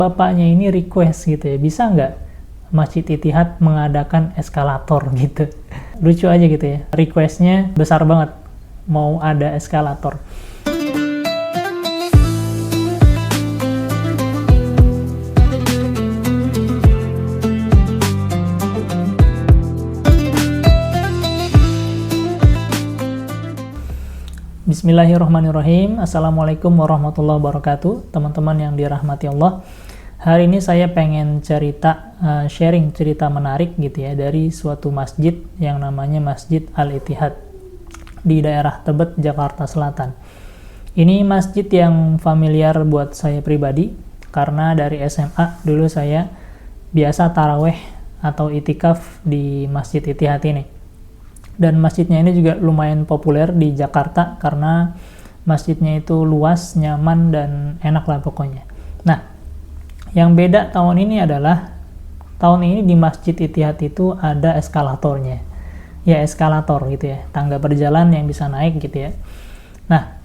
Bapaknya ini request gitu ya, bisa nggak Masjid Ittihad mengadakan eskalator gitu. Lucu aja gitu ya, requestnya besar banget, mau ada eskalator. Bismillahirrahmanirrahim. Assalamualaikum warahmatullahi wabarakatuh. Teman-teman yang dirahmati Allah, hari ini saya pengen sharing cerita menarik gitu ya, dari suatu masjid yang namanya Masjid Al-Ittihad di daerah Tebet, Jakarta Selatan. Ini masjid yang familiar buat saya pribadi, karena dari SMA dulu saya biasa taraweh atau itikaf di Masjid Ittihad ini. Dan masjidnya ini juga lumayan populer di Jakarta karena masjidnya itu luas, nyaman, dan enak lah pokoknya. Nah, yang beda tahun ini adalah tahun ini di Masjid Ittihad itu ada eskalatornya. Ya, eskalator gitu ya, tangga berjalan yang bisa naik gitu ya. Nah,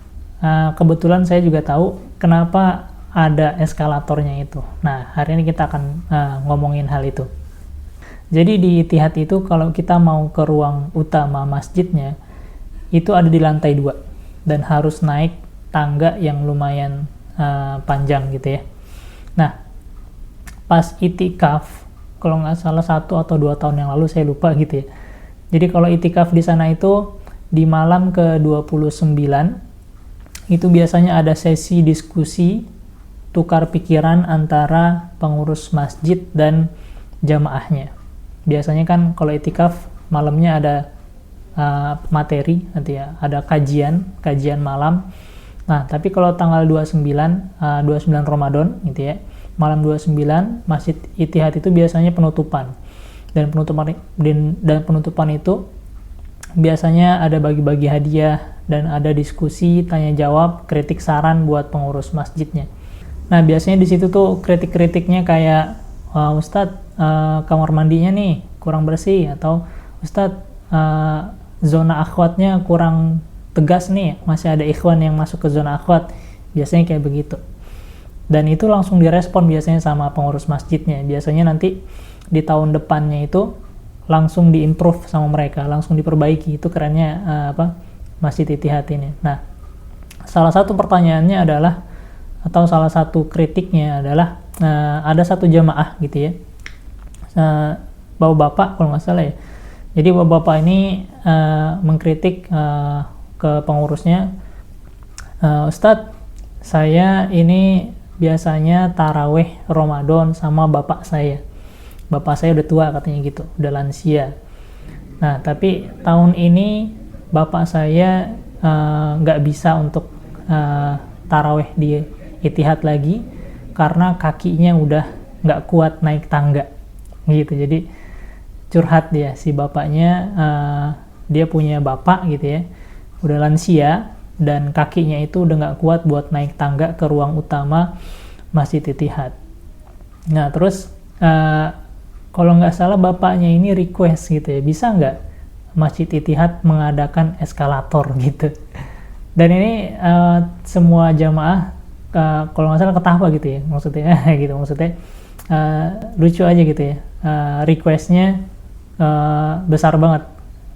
kebetulan saya juga tahu kenapa ada eskalatornya itu. Nah, hari ini kita akan ngomongin hal itu. Jadi di Ittihad itu kalau kita mau ke ruang utama masjidnya, itu ada di lantai 2 dan harus naik tangga yang lumayan panjang gitu ya. Nah, pas itikaf, kalau nggak salah 1 atau 2 tahun yang lalu, saya lupa gitu ya. Jadi kalau itikaf di sana itu di malam ke-29, itu biasanya ada sesi diskusi, tukar pikiran antara pengurus masjid dan jamaahnya. Biasanya kan kalau itikaf malamnya ada materi nanti ya, ada kajian malam. Nah, tapi kalau tanggal 29 Ramadan gitu ya, malam 29 Masjid Ittihad itu biasanya penutupan. Dan penutupan itu biasanya ada bagi-bagi hadiah dan ada diskusi, tanya jawab, kritik saran buat pengurus masjidnya. Nah, biasanya di situ tuh kritik-kritiknya kayak, Ustadz, kamar mandinya nih kurang bersih, atau Ustadz, zona akhwatnya kurang tegas nih, masih ada ikhwan yang masuk ke zona akhwat. Biasanya kayak begitu. Dan itu langsung direspon biasanya sama pengurus masjidnya. Biasanya nanti di tahun depannya itu langsung diimprove sama mereka, langsung diperbaiki. Itu kerennya Masjid Ittihad ini. Nah, salah satu pertanyaannya adalah, atau salah satu kritiknya adalah, ada satu jamaah gitu ya, bapak-bapak kalau nggak salah ya. Jadi bapak-bapak ini mengkritik ke pengurusnya, Ustadz, saya ini biasanya taraweh Ramadan sama bapak saya udah tua katanya gitu, udah lansia. Nah, tapi tahun ini bapak saya nggak bisa untuk taraweh di Ittihad lagi karena kakinya udah nggak kuat naik tangga gitu. Jadi curhat dia, si bapaknya, dia punya bapak gitu ya, udah lansia dan kakinya itu udah nggak kuat buat naik tangga ke ruang utama Masjid Ittihad. Nah, terus kalau nggak salah bapaknya ini request gitu ya, bisa nggak Masjid Ittihad mengadakan eskalator gitu. Dan ini semua jamaah kalau nggak salah ketawa gitu ya, maksudnya gitu, maksudnya lucu aja gitu ya, requestnya besar banget,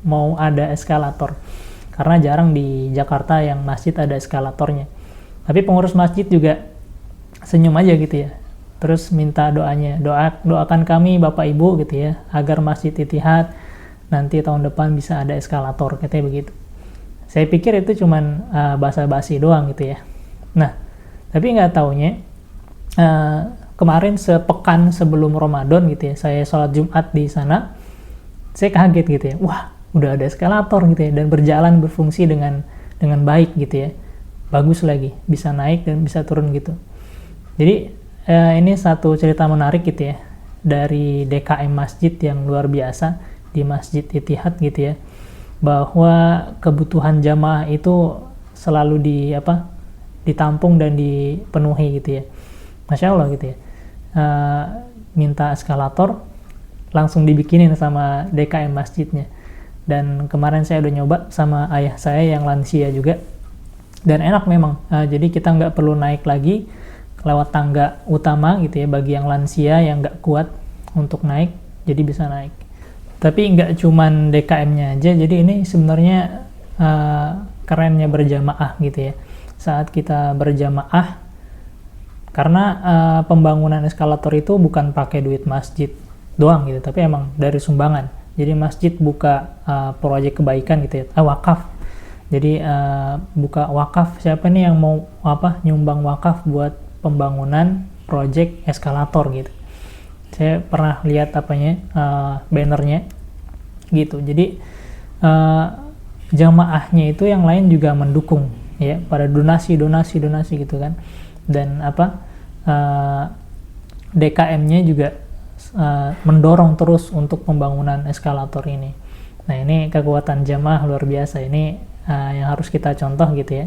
mau ada eskalator, karena jarang di Jakarta yang masjid ada eskalatornya. Tapi pengurus masjid juga senyum aja gitu ya, terus minta doakan kami Bapak Ibu gitu ya, agar Masjid Ittihad nanti tahun depan bisa ada eskalator, katanya begitu. Saya pikir itu cuman basa-basi doang gitu ya. Nah, tapi nggak taunya kemarin sepekan sebelum Ramadan gitu ya, saya sholat Jumat di sana, saya kaget gitu ya, wah udah ada eskalator gitu ya, dan berfungsi dengan baik gitu ya, bagus lagi, bisa naik dan bisa turun gitu. Jadi ini satu cerita menarik gitu ya, dari DKM masjid yang luar biasa di Masjid Ittihad gitu ya, bahwa kebutuhan jamaah itu selalu ditampung dan dipenuhi gitu ya. Masya Allah gitu ya, minta eskalator langsung dibikinin sama DKM masjidnya. Dan kemarin saya udah nyoba sama ayah saya yang lansia juga, dan enak memang. Jadi kita nggak perlu naik lagi lewat tangga utama gitu ya, bagi yang lansia yang nggak kuat untuk naik, jadi bisa naik. Tapi nggak cuman DKM-nya aja, jadi ini sebenarnya kerennya berjamaah gitu ya. Saat kita berjamaah, karena pembangunan eskalator itu bukan pakai duit masjid doang gitu, tapi emang dari sumbangan. Jadi masjid buka proyek kebaikan gitu ya, wakaf. Jadi buka wakaf, siapa nih yang mau nyumbang wakaf buat pembangunan proyek eskalator gitu. Saya pernah lihat bannernya gitu. Jadi jamaahnya itu yang lain juga mendukung ya, pada donasi gitu kan. Dan DKM-nya juga mendorong terus untuk pembangunan eskalator ini. Nah, ini kekuatan jamaah luar biasa. Ini yang harus kita contoh gitu ya.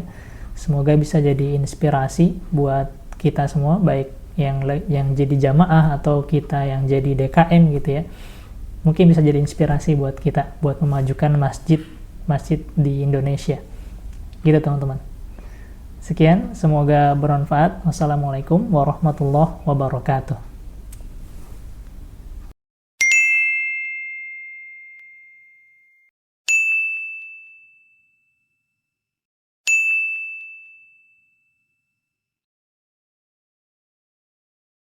Semoga bisa jadi inspirasi buat kita semua, baik yang jadi jamaah atau kita yang jadi DKM gitu ya. Mungkin bisa jadi inspirasi buat kita buat memajukan masjid di Indonesia. Gitu teman-teman. Sekian, semoga bermanfaat. Wassalamualaikum warahmatullahi wabarakatuh.